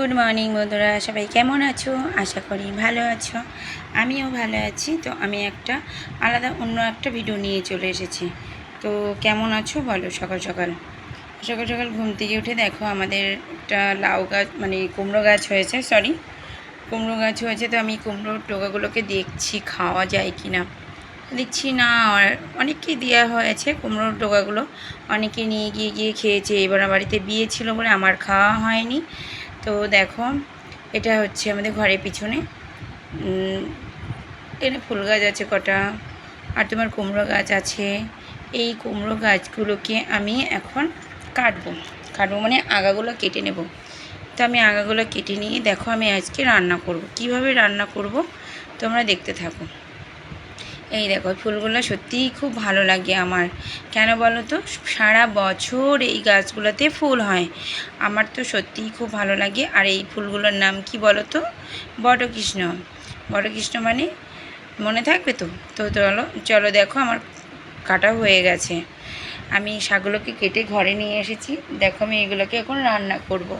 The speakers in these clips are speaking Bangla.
গুড মর্নিং বন্ধুরা, সবাই কেমন আছো? আশা করি ভালো আছো। আমিও ভালো আছি। তো আমি একটা আলাদা অন্য একটা ভিডিও নিয়ে চলে এসেছি। তো কেমন আছো বলো? সকাল সকাল সকাল সকাল ঘুম থেকে উঠে দেখো আমাদের একটা লাউ গাছ মানে কুমড়ো গাছ হয়েছে, কুমড়ো গাছ হয়েছে। তো আমি কুমড়োর ডগাগুলোকে দেখছি খাওয়া যায় কি না। দেখছি না, অনেককেই দেওয়া হয়েছে কুমড়োর ডগাগুলো, অনেকে নিয়ে গিয়ে খেয়েছে। এবার বাড়িতে বিয়ে ছিল বলে আমার খাওয়া হয়নি। তো দেখো, এটা হচ্ছে আমাদের ঘরের পিছনে এখানে ফুল গাছ আছে কটা, আর তোমার কুমড়ো গাছ আছে। এই কুমড়ো গাছগুলোকে আমি এখন কাটবো মানে আগাগুলো কেটে নেব। তো আমি আগাগুলো কেটে নিয়ে দেখো আমি আজকে রান্না করব। কিভাবে রান্না করব তোমরা দেখতে থাকো। এই দেখো, ফুলগুলো সত্যিই খুব ভালো লাগে আমার। কেন বলো তো? সারা বছর এই গাছগুলোতে ফুল হয়। আমার তো সত্যিই খুব ভালো লাগে। আর এই ফুলগুলোর নাম কি বলো তো? বটকৃষ্ণ। বটকৃষ্ণ মানে মনে থাকবে তো? তো চলো চলো দেখো, আমার কাটা হয়ে গেছে। আমি শাকগুলোকে কেটে ঘরে নিয়ে এসেছি। দেখো আমি এগুলোকে এখন রান্না করব।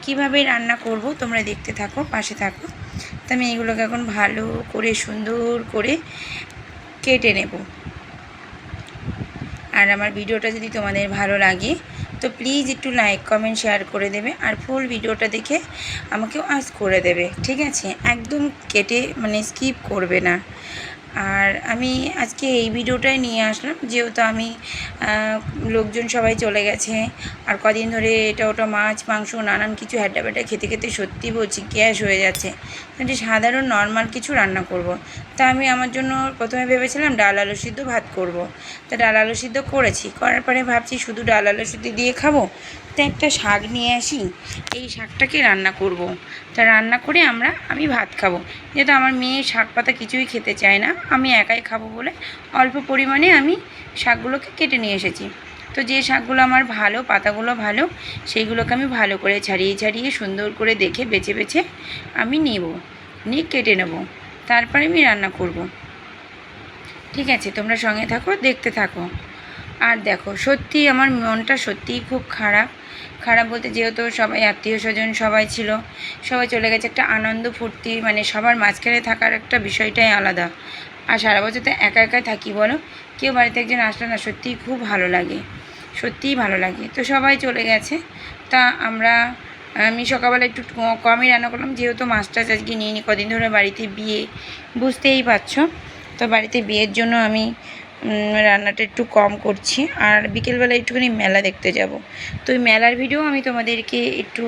কিভাবে রান্না করব তোমরা দেখতে থাকো, পাশে থাকো। তো আমি এগুলোকে এখন ভালো করে সুন্দর করে কেটে নেব। আর আমার ভিডিওটা যদি তোমাদের ভালো লাগে তো প্লিজ একটু লাইক কমেন্ট শেয়ার করে দেবে। আর ফুল ভিডিওটা দেখে আমাকে ওয়াচ করে দেবে, ঠিক আছে? একদম কেটে মানে স্কিপ করবে না। আর আমি আজকে এই ভিডিওটাই নিয়ে আসলাম যেহেতু আমি লোকজন সবাই চলে গেছে। আর কদিন ধরে এটা ওটা মাছ মাংস নানান কিছু হ্যাটা ব্যাটা খেতে খেতে সত্যি বলছি গ্যাস হয়ে যাচ্ছে। যে সাধারণ নর্মাল কিছু রান্না করব। তা আমি আমার জন্য প্রথমে ভেবেছিলাম ডাল আলু সিদ্ধ ভাত করব। তা ডাল আলু সিদ্ধ করেছি, করার পরে ভাবছি শুধু ডাল আলু সিদ্ধ দিয়ে খাবো। তা একটা শাক নিয়ে আসি, এই শাকটাকে রান্না করব। তা রান্না করে আমি ভাত খাবো। যেহেতু আমার মেয়ে শাক পাতা কিছুই খেতে চায় না, আমি একাই খাবো বলে অল্প পরিমাণে আমি শাকগুলোকে কেটে নিয়ে এসেছি। তো যে শাকগুলো আমার ভালো, পাতাগুলো ভালো, সেইগুলোকে আমি ভালো করে ছাড়িয়ে সুন্দর করে দেখে বেছে আমি নিয়ে কেটে নেব। তারপরে আমি রান্না করব। ঠিক আছে, তোমরা সঙ্গে থাকো, দেখতে থাকো। আর দেখো, সত্যি আমার মনটা সত্যিই খুব খারাপ বলতে, যেহেতু সবাই আত্মীয় স্বজন সবাই ছিল, সবাই চলে গেছে। একটা আনন্দ ফুর্তি মানে সবার মাঝখানে থাকার একটা বিষয়টাই আলাদা। আর সারা বছর তো একা একাই থাকি বলো, কেউ বাড়িতে একজন আসলে না সত্যিই খুব ভালো লাগে, সত্যিই ভালো লাগে। তো সবাই চলে গেছে। তা আমি সকালবেলা একটু কমই রান্না করলাম, যেহেতু মাছটা আজকে নিয়ে নিই। কদিন ধরে বাড়িতে বিয়ে, বুঝতেই পারছো। তো বাড়িতে বিয়ের জন্য আমি রান্নাটা একটু কম করছি। আর বিকেলবেলা একটুখানি মেলা দেখতে যাব। তো ওই মেলার ভিডিও আমি তোমাদেরকে একটু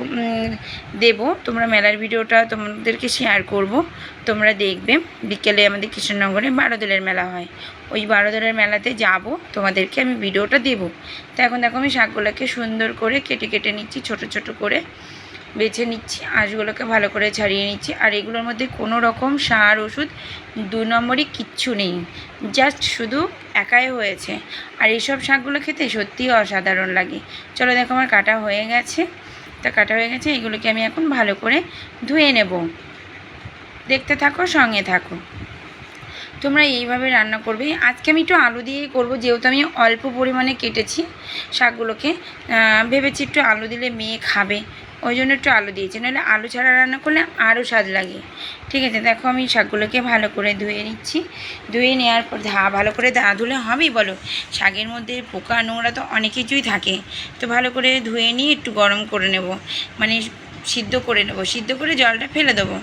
দেব। তোমরা মেলার ভিডিওটা তোমাদেরকে শেয়ার করব, তোমরা দেখবে। বিকেলে আমাদের কৃষ্ণনগরে বারোদলের মেলা হয়, ওই বারোদলের মেলাতে যাব, তোমাদেরকে আমি ভিডিওটা দেব। তো এখন দেখো আমি শাকগুলোকে সুন্দর করে কেটে নিচ্ছি, ছোট করে বেছে নিচ্ছি। আঁশগুলোকে ভালো করে ছাড়িয়ে নিচ্ছি। আর এগুলোর মধ্যে কোনো রকম সার ওষুধ 2 নম্বরই কিচ্ছু নেই, জাস্ট শুধু একাই হয়েছে। আর এইসব শাকগুলো খেতে সত্যিই অসাধারণ লাগে। চলো দেখো আমার কাটা হয়ে গেছে। তা কাটা হয়ে গেছে, এগুলোকে আমি এখন ভালো করে ধুয়ে নেব। দেখতে থাকো, সঙ্গে থাকো। তোমরা এইভাবে রান্না করবে। আজকে আমি একটু আলু দিয়েই করবো, যেহেতু আমি অল্প পরিমাণে কেটেছি শাকগুলোকে। ভেবেছি একটু আলু দিলে মেয়ে খাবে, ওই জন্য একটু আলু দিয়েছি। নাহলে আলু ছাড়া রান্না করলে আরও স্বাদ লাগে। ঠিক আছে, দেখো আমি শাকগুলোকে ভালো করে ধুয়ে নিচ্ছি। ধুয়ে নেওয়ার পর ভালো করে ধুলে হবেই বলো, শাকের মধ্যে পোকা নোংরা তো অনেক কিছুই থাকে। তো ভালো করে ধুয়ে নিয়ে একটু গরম করে নেব, মানে সিদ্ধ করে নেব। সিদ্ধ করে জলটা ফেলে দেবো,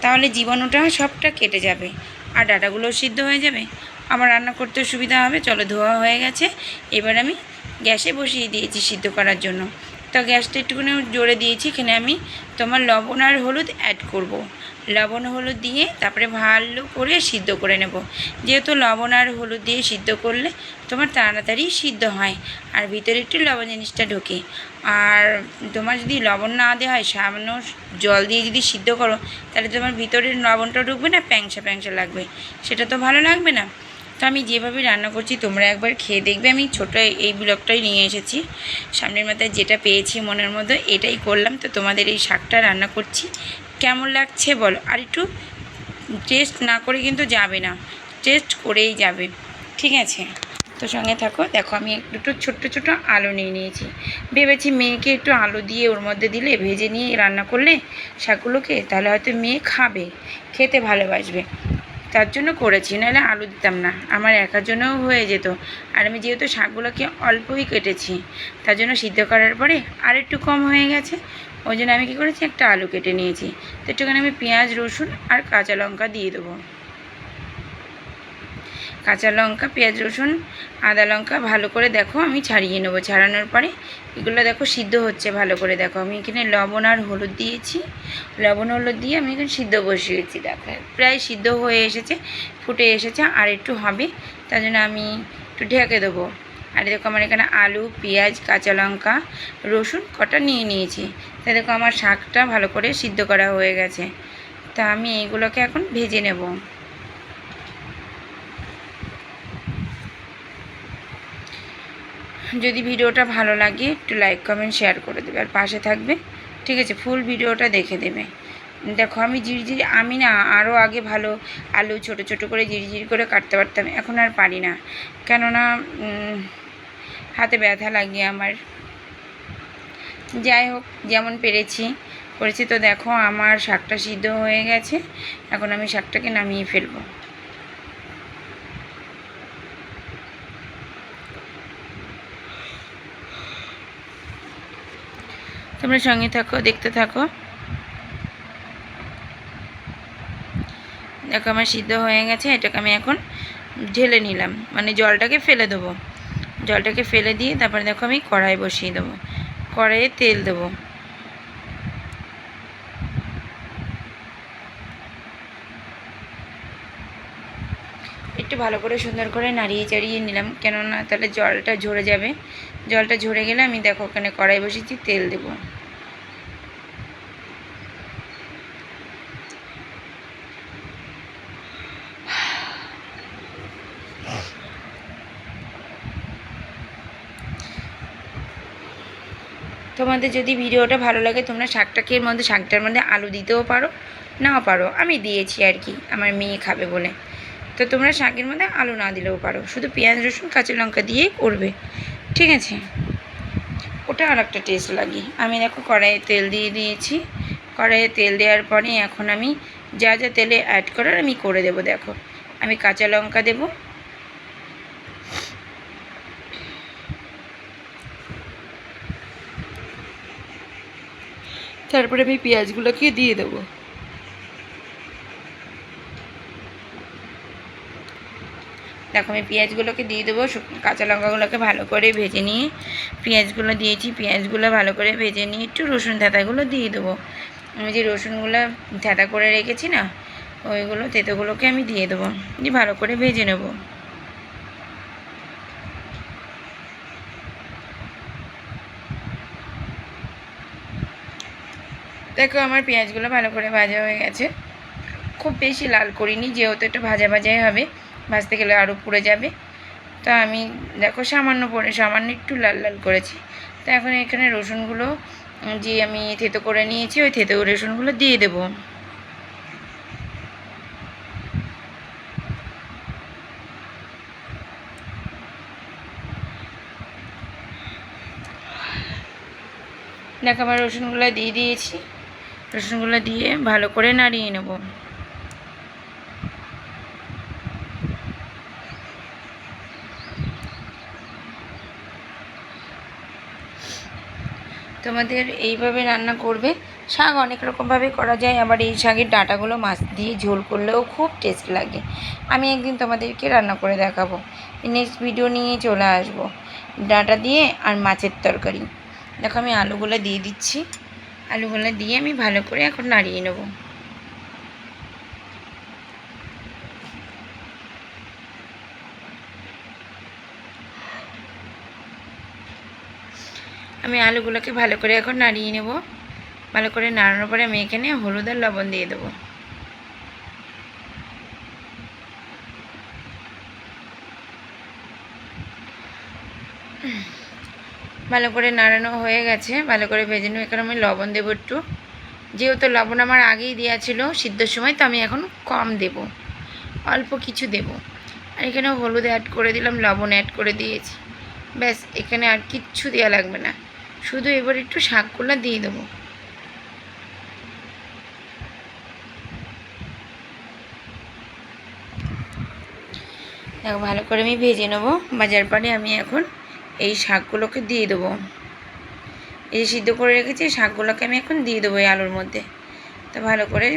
তাহলে জীবাণুটা সবটা কেটে যাবে আর ডাঁটাগুলো সিদ্ধ হয়ে যাবে। আমার রান্না করতে সুবিধা হবে। চলো, ধোয়া হয়ে গেছে। এবার আমি গ্যাসে বসিয়ে দিয়েছি সিদ্ধ করার জন্য। তো গ্যাসটা একটুখানি জোরে দিয়েছি। এখানে আমি তোমার লবণ আর হলুদ অ্যাড করব। লবণ হলুদ দিয়ে তারপরে ভালো করে সিদ্ধ করে নেব। যেহেতু লবণ আর হলুদ দিয়ে সিদ্ধ করলে তোমার তাড়াতাড়ি সিদ্ধ হয়, আর ভিতরে একটু লবণ জিনিসটা ঢোকে। আর তোমার যদি লবণ না দেওয়া হয়, সামান্য জল দিয়ে যদি সিদ্ধ করো, তাহলে তোমার ভিতরের লবণটা ঢুকবে না, প্যাংসা লাগবে, সেটা তো ভালো লাগবে না। তো আমি যেভাবে রান্না করছি তোমরা একবার খেয়ে দেখবে। আমি ছোটো এই ব্লগটাই নিয়ে এসেছি, সামনের মাথায় যেটা পেয়েছি মনের মধ্যে এটাই করলাম। তো তোমাদের এই শাকটা রান্না করছি, কেমন লাগছে বলো। আর একটু টেস্ট না করে কিন্তু যাবে না, টেস্ট করেই যাবে, ঠিক আছে? তো সঙ্গে থাকো। দেখো আমি দুটো ছোট্ট ছোট আলু নিয়ে নিয়েছি। ভেবেছি মেয়েকে একটু আলু দিয়ে ওর মধ্যে দিলে, ভেজে নিয়ে রান্না করলে শাকগুলোকে, তাহলে হয়তো মেয়ে খাবে, খেতে ভালোবাসবে, তার জন্য করেছি, নাহলে আলু দিতাম না, আমার একার জন্যও হয়ে যেত। আর আমি যেহেতু শাকগুলোকে অল্পই কেটেছি, তার জন্য সিদ্ধ করার পরে আর একটু কম হয়ে গেছে, ওই জন্য আমি কী করেছি, একটা আলু কেটে নিয়েছি। তো একটুখানি আমি পেঁয়াজ, রসুন আর কাঁচা লঙ্কা দিয়ে দেবো। কাঁচা লঙ্কা, পেঁয়াজ, রসুন, আদা, লঙ্কা ভালো করে দেখো আমি ছাড়িয়ে নেবো। ছাড়ানোর পরে এগুলো দেখো সিদ্ধ হচ্ছে ভালো করে। দেখো আমি এখানে লবণ আর হলুদ দিয়েছি, লবণ হলুদ দিয়ে আমি এখানে সিদ্ধ বসিয়েছি। দেখো প্রায় সিদ্ধ হয়ে এসেছে, ফুটে এসেছে, আর একটু হবে, তার জন্য আমি একটু ঢেকে দেবো। আর দেখো আমার এখানে আলু, পেঁয়াজ, কাঁচা লঙ্কা, রসুন কটা নিয়ে নিয়েছি। তা দেখো আমার শাকটা ভালো করে সিদ্ধ করা হয়ে গেছে। তা আমি এইগুলোকে এখন ভেজে নেব। যদি ভিডিওটা ভালো লাগে একটু লাইক, কমেন্ট, শেয়ার করে দেবে, আর পাশে থাকবে, ঠিক আছে? ফুল ভিডিওটা দেখে দেবে। দেখো আমি ঝিরঝিরি, আমি না আরও আগে ভালো আলু ছোট ছোট করে ঝিরঝিরি করে কাটতে পারতাম, এখন আর পারি না, কেননা হাতে ব্যথা লাগে আমার। যাই হোক, যেমন পেরেছি করেছি। তো দেখো আমার শাকটা সিদ্ধ হয়ে গেছে, এখন আমি শাকটাকে নামিয়ে ফেলবো। তোমরা সঙ্গে থাকো, দেখতে থাকো। দেখো আমার সিদ্ধ হয়ে গেছে, এটাকে আমি এখন ঢেলে নিলাম, মানে জলটাকে ফেলে দেবো। জলটাকে ফেলে দিয়ে তারপরে দেখো আমি কড়াই বসিয়ে দেবো, কড়াইয়ে তেল দেবো। একটু ভালো করে সুন্দর করে নাড়িয়ে চাড়িয়ে নিলাম, কেননা তাহলে জলটা ঝরে যাবে। জলটা ঝরে গেলে আমি দেখো ওখানে কড়াই বসিয়েছি, তেল দেবো। তোমাদের যদি ভিডিওটা ভালো লাগে, তোমরা শাকটার মধ্যে আলু দিতেও পারো, নাও পারো, আমি দিয়েছি আর কি, আমার মেয়ে খাবে বলে। তো তোমরা শাকের মধ্যে আলু না দিলেও পারো, শুধু পেঁয়াজ, রসুন, কাঁচা লঙ্কা দিয়েই করবে, ঠিক আছে? ওটা আর একটা টেস্ট লাগে। আমি দেখো কড়াইয়ে তেল দিয়ে দিয়েছি। কড়াইয়ে তেল দেওয়ার পরে এখন আমি যা যা তেলে অ্যাড করার আমি করে দেবো। দেখো আমি কাঁচা লঙ্কা দেবো, তারপরে আমি পেঁয়াজগুলোকে দিয়ে দেবো। দেখো আমি পেঁয়াজগুলোকে দিয়ে দেবো, কাঁচা লঙ্কাগুলোকে ভালো করে ভেজে নিয়ে পেঁয়াজগুলো দিয়েছি। পেঁয়াজগুলো ভালো করে ভেজে নিয়ে একটু রসুন থেঁতাগুলো দিয়ে দেবো। আমি যে রসুনগুলো থেঁতা করে রেখেছি না, ওইগুলো তেঁতোগুলোকে আমি দিয়ে দেবো, দিয়ে ভালো করে ভেজে নেব। দেখো আমার পেঁয়াজগুলো ভালো করে ভাজা হয়ে গেছে, খুব বেশি লাল করিনি, যেহেতু এটা ভাজা ভাজাই হবে, ভাজতে গেলে আরও পুড়ে যাবে। তা আমি দেখো সামান্য একটু লাল লাল করেছি। তো এখন এখানে রসুনগুলো যে আমি থেতো করে নিয়েছি, ওই থেতো রসুনগুলো দিয়ে দেবো। দেখো আমার রসুনগুলো দিয়ে দিয়েছি, রসুনগুলো দিয়ে ভালো করে নাড়িয়ে নেব। তোমাদের এইভাবে রান্না করবে। শাক অনেক রকমভাবে করা যায়, আবার এই শাকের ডাঁটাগুলো মাছ দিয়ে ঝোল করলেও খুব টেস্ট লাগে। আমি একদিন তোমাদেরকে রান্না করে দেখাবো, নেক্সট ভিডিও নিয়ে চলে আসবো। ডাঁটা দিয়ে আর মাছের তরকারি। দেখো আমি আলুগুলো দিয়ে দিচ্ছি, আলুগুলো দিয়ে আমি ভালো করে এখন নাড়িয়ে নেব। আমি আলুগুলোকে ভালো করে এখন নাড়িয়ে নেব। ভালো করে নাড়ানোর পরে আমি এখানে হলুদ আর লবণ দিয়ে দেবো। ভালো করে নাড়ানো হয়ে গেছে, ভালো করে ভেজে নেব। এখানে আমি লবণ দেবো একটু, যেহেতু লবণ আমার আগেই দেওয়া ছিল সিদ্ধর সময়, তো আমি এখন কম দেব, অল্প কিছু দেব। আর এখানে হলুদ অ্যাড করে দিলাম, লবণ অ্যাড করে দিয়েছি। ব্যাস, এখানে আর কিচ্ছু দেওয়া লাগবে না, শুধু এবার একটু শাকগুলো দিয়ে দেবো। দেখো ভালো করে আমি ভেজে নেবো। ভাজার পরে আমি এখন এই শাকগুলোকে দিয়ে দেবো। এই সিদ্ধ করে রেখেছি শাকগুলোকে আমি এখন দিয়ে দেবো এই আলুর মধ্যে। তো ভালো করে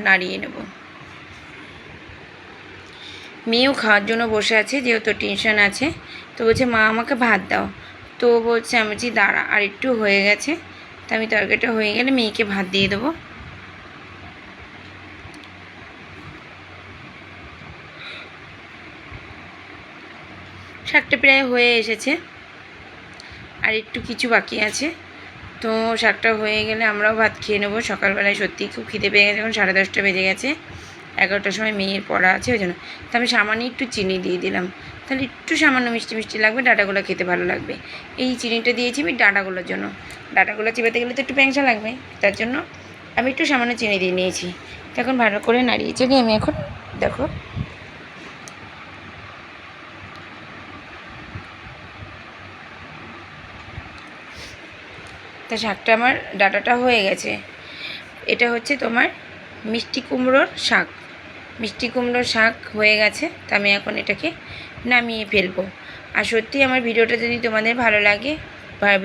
নাড়িয়ে নেব। মেয়েও খাওয়ার জন্য বসে আছে, যেহেতু টেনশন আছে। তো বলছে মা আমাকে ভাত দাও। তো বলছে আমি বলছি দাঁড়া, আর একটু হয়ে গেছে। তো আমি তরকারিটা হয়ে গেলে মেয়েকে ভাত দিয়ে দেবো। শাকটা প্রায় হয়ে এসেছে, আর একটু কিছু বাকি আছে। তো শাকটা হয়ে গেলে আমরাও ভাত খেয়ে নেবো। সকালবেলায় সত্যিই খুব খিদে পেয়ে গেছে, এখন 10:30 বেজে গেছে। 11টার সময় মেয়ের পড়া আছে, ওই জন্য। তো আমি সামান্য একটু চিনি দিয়ে দিলাম, তাহলে একটু সামান্য মিষ্টি মিষ্টি লাগবে, ডাঁটাগুলো খেতে ভালো লাগবে। এই চিনিটা দিয়েছি আমি ডাঁটাগুলোর জন্য। ডাঁটাগুলো চিবাতে গেলে তো একটু প্যাংসা লাগবে, তার জন্য আমি একটু সামান্য চিনি দিয়ে নিয়েছি। তো এখন ভালো করে নাড়িয়ে চাড়িয়ে আমি এখন দেখো তা শাকটা আমার ডাঁটাটা হয়ে গেছে। এটা হচ্ছে তোমার মিষ্টি কুমড়োর শাক। মিষ্টি কুমড়োর শাক হয়ে গেছে। তা আমি এখন এটাকে নামিয়ে ফেলবো। আর সত্যি আমার ভিডিওটা যদি তোমাদের ভালো লাগে,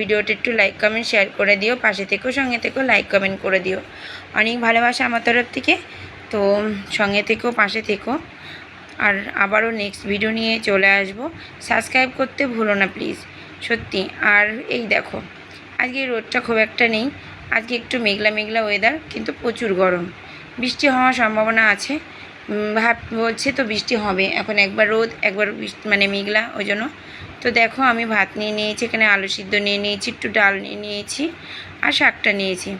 ভিডিওটা একটু লাইক কমেন্ট শেয়ার করে দিও, পাশে থেকেও সঙ্গে থেকেও লাইক কমেন্ট করে দিও। অনেক ভালোবাসা আমার তরফ থেকে। তো সঙ্গে থেকেও পাশে থেকেও। আর আবারও নেক্সট ভিডিও নিয়ে চলে আসবো। সাবস্ক্রাইব করতে ভুলো না প্লিজ, সত্যি। আর এই দেখো আজকে রোদটা খুব একটা নেই, আজকে একটু মেঘলা মেঘলা ওয়েদার, কিন্তু প্রচুর গরম। বৃষ্টি হওয়ার সম্ভাবনা আছে, বলছে তো বৃষ্টি হবে। এখন একবার রোদ একবার বৃষ্টি, মানে মেঘলা, ওই জন্য। তো দেখো আমি ভাত নিয়ে নিয়েছি, এখানে আলু সিদ্ধ নিয়ে নিয়েছি, একটু ডাল নিয়ে নিয়েছি, আর শাকটা নিয়েছি।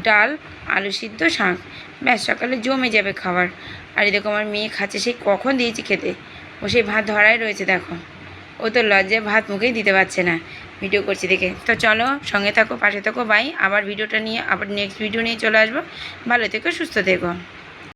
ডাল, আলু সিদ্ধ, শাক, ব্যাস সকালে জমে যাবে খাবার। আর এই দেখো আমার মেয়ে খাচ্ছে, সেই কখন দিয়েছি খেতে, ও সেই ভাত ধরাই রয়েছে। দেখো ও তো লজ্জায় ভাত মুখেই দিতে পারছে না ভিডিও করছি দেখে। তো চলো সঙ্গে থাকো, পাশে থাকো, বাই। আবার ভিডিওটা নিয়ে, আবার নেক্সট ভিডিও নিয়ে চলে আসবো। ভালো থেকো, সুস্থ থেকো।